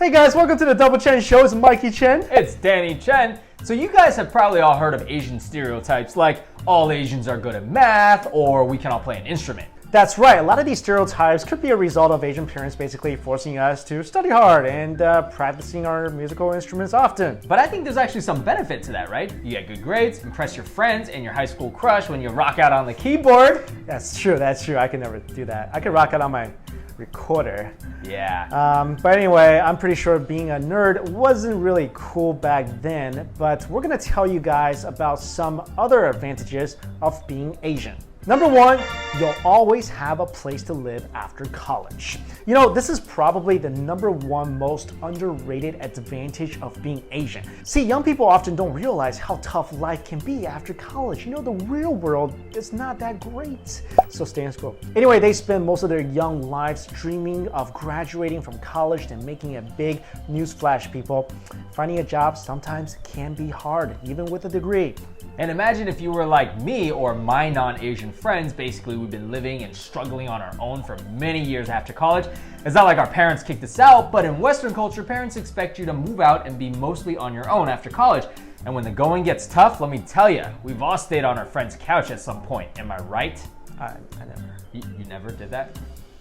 Hey guys, welcome to the Double Chen Show. It's Mikey Chen. It's Danny Chen. So you guys have probably all heard of Asian stereotypes like all Asians are good at math or we can all play an instrument. That's right. A lot of these stereotypes could be a result of Asian parents basically forcing us to study hard and practicing our musical instruments often. But I think there's actually some benefit to that, right? You get good grades, impress your friends and your high school crush when you rock out on the keyboard. That's true. I could never do that. I could rock out on my recorder. Yeah. But anyway, I'm pretty sure being a nerd wasn't really cool back then, but we're gonna tell you guys about some other advantages of being Asian. Number one, you'll always have a place to live after college. You know, this is probably the number one most underrated advantage of being Asian. See, young people often don't realize how tough life can be after college. You know, the real world is not that great. So stay in school. Anyway, they spend most of their young lives dreaming of graduating from college and making it big. Newsflash, people. Finding a job sometimes can be hard, even with a degree. And imagine if you were like me or my non-Asian friends. Basically, we've been living and struggling on our own for many years after college. It's not like our parents kicked us out, but in Western culture, parents expect you to move out and be mostly on your own after college. And when the going gets tough, let me tell you, we've all stayed on our friend's couch at some point. Am I right? I never. You never did that?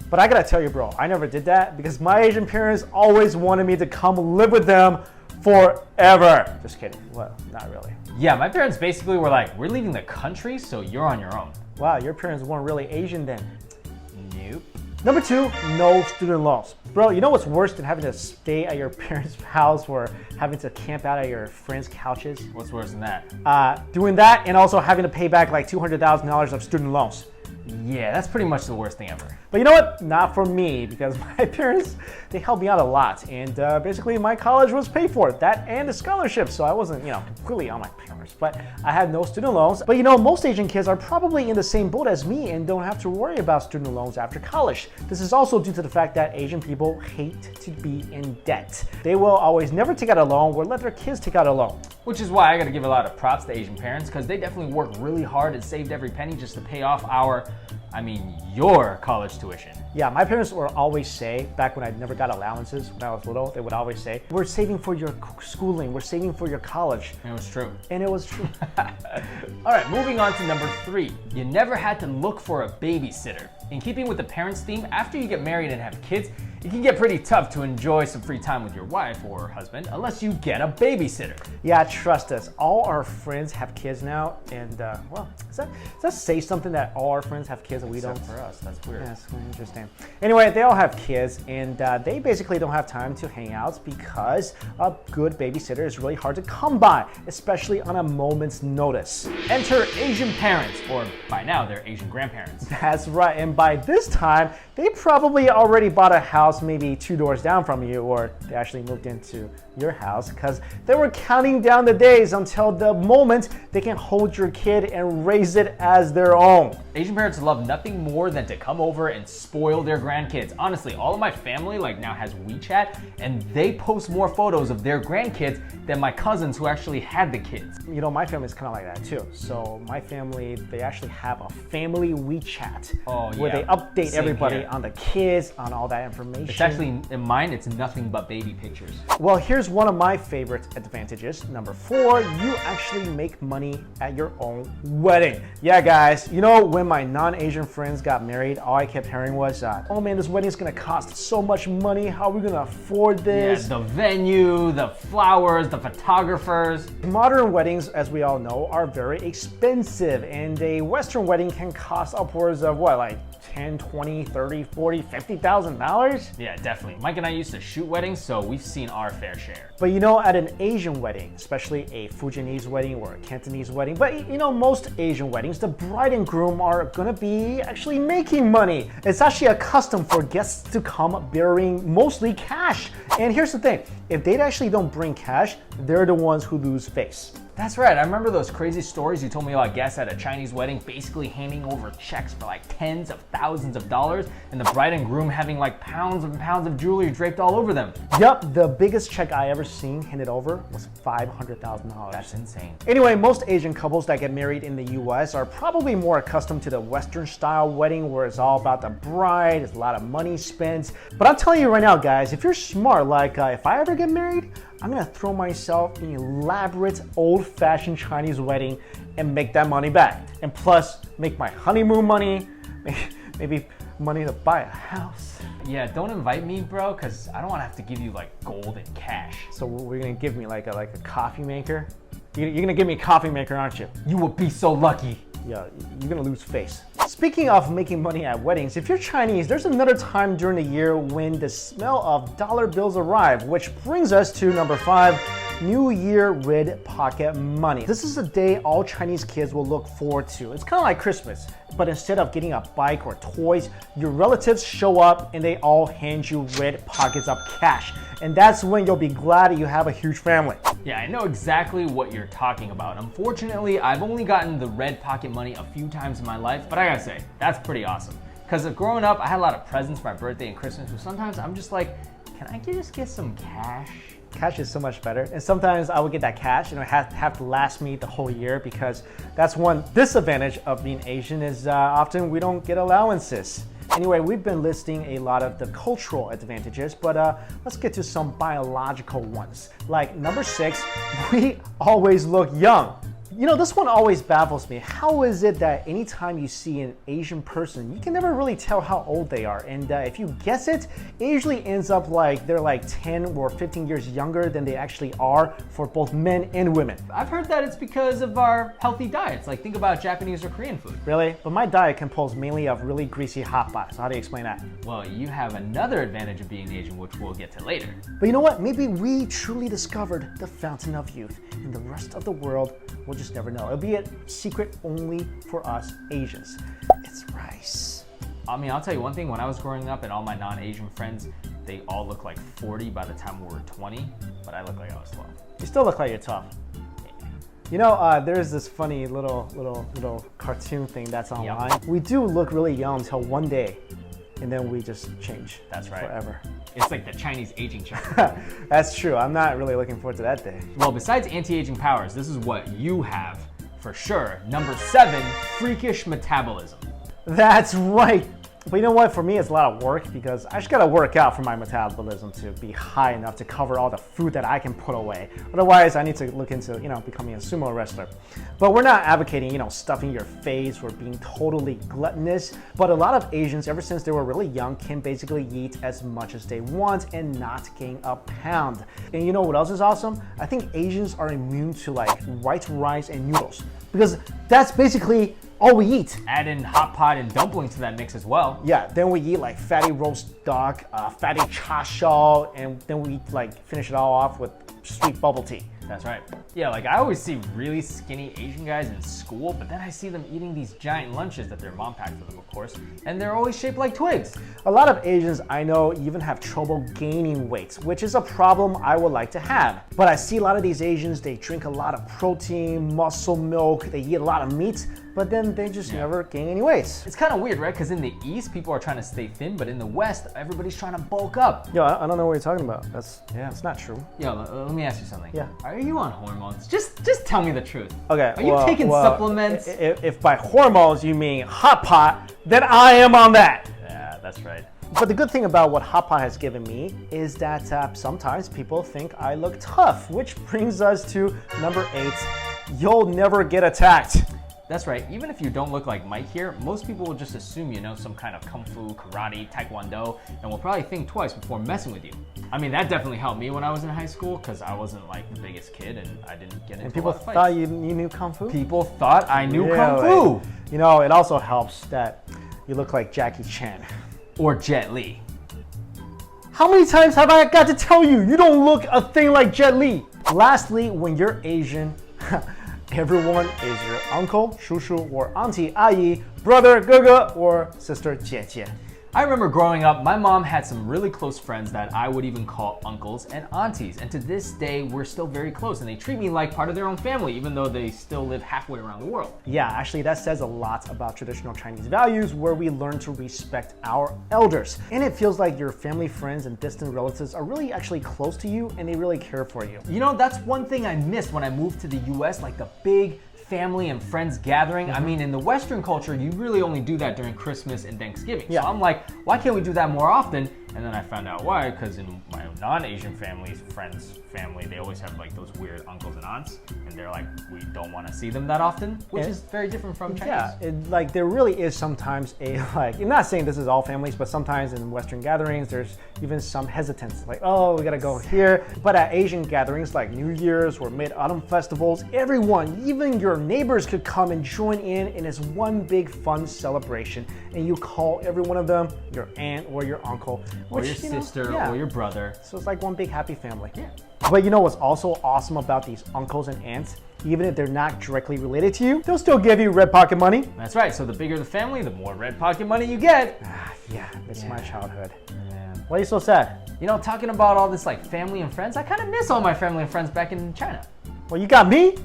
But I gotta tell you, bro, I never did that because my Asian parents always wanted me to come live with them forever. Just kidding. Well, not really. Yeah, my parents basically were like, we're leaving the country, so you're on your own. Wow, your parents weren't really Asian then. Nope. Number two, no student loans. Bro, you know what's worse than having to stay at your parents' house or having to camp out at your friends' couches? What's worse than that? Doing that and also having to pay back like $200,000 of student loans. Yeah, that's pretty much the worst thing ever. But you know what? Not for me, because my parents, they helped me out a lot. And basically my college was paid for, that and the scholarship. So I wasn't, completely on my parents, but I had no student loans. But you know, most Asian kids are probably in the same boat as me and don't have to worry about student loans after college. This is also due to the fact that Asian people hate to be in debt. They will always never take out a loan or let their kids take out a loan. Which is why I gotta give a lot of props to Asian parents, because they definitely worked really hard and saved every penny just to pay off your college tuition. Yeah, my parents would always say, back when I never got allowances when I was little, they would always say, we're saving for your schooling, we're saving for your college. And it was true. And it was true. All right, moving on to number three. You never had to look for a babysitter. In keeping with the parents theme, after you get married and have kids, it can get pretty tough to enjoy some free time with your wife or husband unless you get a babysitter. Yeah, trust us. All our friends have kids now, and well, does that say something that all our friends have kids and we don't? For us, that's weird. Yeah, that's really interesting. Anyway, they all have kids, and they basically don't have time to hang out because a good babysitter is really hard to come by, especially on a moment's notice. Enter Asian parents, or by now they're Asian grandparents. That's right, and by this time, they probably already bought a house maybe 2 doors down from you, or they actually moved into your house because they were counting down the days until the moment they can hold your kid and raise it as their own. Asian parents love nothing more than to come over and spoil their grandkids. Honestly, all of my family now has WeChat, and they post more photos of their grandkids than my cousins who actually had the kids. You know, my family's kind of like that too. So my family, they actually have a family WeChat where they update everybody on the kids, on all that information. It's actually, in mine, it's nothing but baby pictures. Well, here's one of my favorite advantages. Number 4, you actually make money at your own wedding. Yeah, guys, you know, when my non-Asian friends got married, all I kept hearing was, oh man, this wedding is gonna cost so much money. How are we gonna afford this? Yeah, the venue, the flowers, the photographers. Modern weddings, as we all know, are very expensive, and a Western wedding can cost upwards of what, like $10, $20, $30, $40, $50,000? Yeah, definitely. Mike and I used to shoot weddings, so we've seen our fair share. But you know, at an Asian wedding, especially a Fujianese wedding or a Cantonese wedding, but you know, most Asian weddings, the bride and groom are gonna be actually making money. It's actually a custom for guests to come bearing mostly cash. And here's the thing, if they actually don't bring cash, they're the ones who lose face. That's right. I remember those crazy stories you told me about guests at a Chinese wedding basically handing over checks for like tens of thousands of dollars and the bride and groom having like pounds and pounds of jewelry draped all over them. Yup, the biggest check I ever seen handed over was $500,000. That's insane. Anyway, most Asian couples that get married in the US are probably more accustomed to the Western style wedding where it's all about the bride, there's a lot of money spent. But I'm telling you right now, guys, if you're smart, like if I ever get married, I'm gonna throw myself an elaborate old-fashioned Chinese wedding and make that money back. And plus, make my honeymoon money, maybe money to buy a house. Yeah, don't invite me, bro, because I don't want to have to give you like gold and cash. So we're gonna give me like a coffee maker? You're gonna give me a coffee maker, aren't you? You will be so lucky. Yeah, you're gonna lose face. Speaking of making money at weddings, if you're Chinese, there's another time during the year when the smell of dollar bills arrive, which brings us to number 5, New Year red pocket money. This is a day all Chinese kids will look forward to. It's kind of like Christmas, but instead of getting a bike or toys, your relatives show up and they all hand you red pockets of cash. And that's when you'll be glad you have a huge family. Yeah, I know exactly what you're talking about. Unfortunately, I've only gotten the red pocket money a few times in my life, but I gotta say, that's pretty awesome. Because growing up, I had a lot of presents for my birthday and Christmas, so sometimes I'm just like, can I just get some cash? Cash is so much better. And sometimes I would get that cash and it have to last me the whole year, because that's one disadvantage of being Asian is often we don't get allowances. Anyway, we've been listing a lot of the cultural advantages, but let's get to some biological ones. Like number 6, we always look young. You know, this one always baffles me. How is it that anytime you see an Asian person, you can never really tell how old they are? And if you guess it, it usually ends up like they're like 10 or 15 years younger than they actually are for both men and women. I've heard that it's because of our healthy diets. Like think about Japanese or Korean food. Really? But my diet composed mainly of really greasy hot pot. So how do you explain that? Well, you have another advantage of being Asian, which we'll get to later. But you know what? Maybe we truly discovered the fountain of youth, and the rest of the world will just never know. It'll be a secret only for us Asians. It's rice. I mean, I'll tell you one thing. When I was growing up and all my non-Asian friends, they all look like 40 by the time we were 20, but I look like I was 12. You still look like you're tough. You know, there's this funny little cartoon thing that's online. Yep. We do look really young until one day, and then we just change. That's right. Forever. It's like the Chinese aging chart. That's true. I'm not really looking forward to that day. Well, besides anti-aging powers, this is what you have for sure. Number 7, freakish metabolism. That's right. But you know what? For me, it's a lot of work because I just gotta work out for my metabolism to be high enough to cover all the food that I can put away. Otherwise, I need to look into, becoming a sumo wrestler. But we're not advocating, stuffing your face or being totally gluttonous. But a lot of Asians, ever since they were really young, can basically eat as much as they want and not gain a pound. And you know what else is awesome? I think Asians are immune to like white rice and noodles because that's basically all we eat. Add in hot pot and dumpling to that mix as well. Yeah, then we eat like fatty roast duck, fatty cha shao, and then we finish it all off with sweet bubble tea. That's right. Yeah, like I always see really skinny Asian guys in school, but then I see them eating these giant lunches that their mom packed for them, of course, and they're always shaped like twigs. A lot of Asians I know even have trouble gaining weight, which is a problem I would like to have. But I see a lot of these Asians, they drink a lot of protein, muscle milk, they eat a lot of meat, but then they just never gain any weight. It's kind of weird, right? Because in the East, people are trying to stay thin, but in the West, everybody's trying to bulk up. Yo, I don't know what you're talking about. That's not true. Yo, let me ask you something. Yeah. Are you on hormones? Just tell me the truth. Okay. Are you taking supplements? If by hormones you mean hot pot, then I am on that. Yeah, that's right. But the good thing about what hot pot has given me is that sometimes people think I look tough, which brings us to number 8. You'll never get attacked. That's right. Even if you don't look like Mike here, most people will just assume you know some kind of kung fu, karate, taekwondo, and will probably think twice before messing with you. I mean, that definitely helped me when I was in high school because I wasn't like the biggest kid and I didn't get into And people a lot of fights. thought you knew kung fu? People thought I knew kung Really? fu. You know, it also helps that you look like Jackie Chan. Or Jet Li. How many times have I got to tell you, you don't look a thing like Jet Li? Lastly, when you're Asian, everyone is your uncle, 叔叔, or auntie, 阿姨, brother, 哥哥, or sister, 姐姐. I remember growing up, my mom had some really close friends that I would even call uncles and aunties. And to this day, we're still very close and they treat me like part of their own family, even though they still live halfway around the world. Yeah, actually that says a lot about traditional Chinese values where we learn to respect our elders. And it feels like your family, friends, and distant relatives are really actually close to you and they really care for you. You know, that's one thing I missed when I moved to the US, like the big family and friends gathering. I mean, in the Western culture, you really only do that during Christmas and Thanksgiving. Yeah. So I'm like, why can't we do that more often? And then I found out why, because in my non-Asian families, friends, family, they always have like those weird uncles and aunts, and they're like, we don't want to see them that often, which is very different from Chinese. Yeah, like there really is sometimes a like, I'm not saying this is all families, but sometimes in Western gatherings, there's even some hesitance, like, oh, we gotta go here. But at Asian gatherings like New Year's or Mid-Autumn festivals, everyone, even your neighbors could come and join in it's one big fun celebration. And you call every one of them your aunt or your uncle. Or your sister or your brother. So it's like one big happy family. Yeah. But you know what's also awesome about these uncles and aunts? Even if they're not directly related to you, they'll still give you red pocket money. That's right. So the bigger the family, the more red pocket money you get. Yeah, it's my childhood. Man. Why are you so sad? You know, talking about all this like family and friends, I kind of miss all my family and friends back in China. Well, you got me.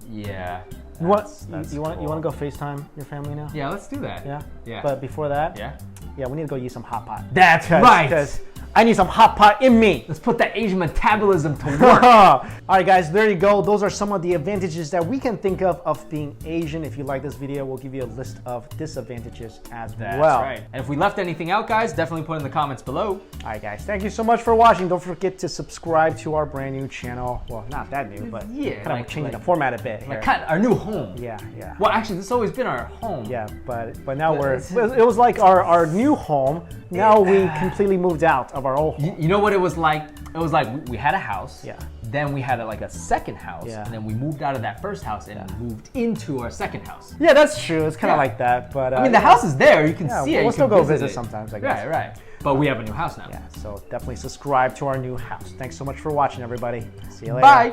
Yeah. You want cool. to go FaceTime your family now? Yeah, let's do that. Yeah. Yeah. But before that, yeah, we need to go use some hot pot. That's right. Because I need some hot pot in me. Let's put that Asian metabolism to work. All right, guys, there you go. Those are some of the advantages that we can think of being Asian. If you like this video, we'll give you a list of disadvantages as well. That's right. And if we left anything out, guys, definitely put in the comments below. All right, guys, thank you so much for watching. Don't forget to subscribe to our brand new channel. Well, not that new, but kind of changing the format a bit here. Like kind of our new home. Yeah. Well, actually, this has always been our home. Yeah, but now it was like our new home. Now we completely moved out of our old home. You know what it was like? It was like we had a house. Yeah. Then we had like a second house. Yeah. And then we moved out of that first house and moved into our second house. Yeah, that's true. It's kind of like that. But I mean, the house is there. You can see it. We'll still go visit it sometimes, I guess. Right. But we have a new house now. Yeah, so definitely subscribe to our new house. Thanks so much for watching, everybody. See you later. Bye.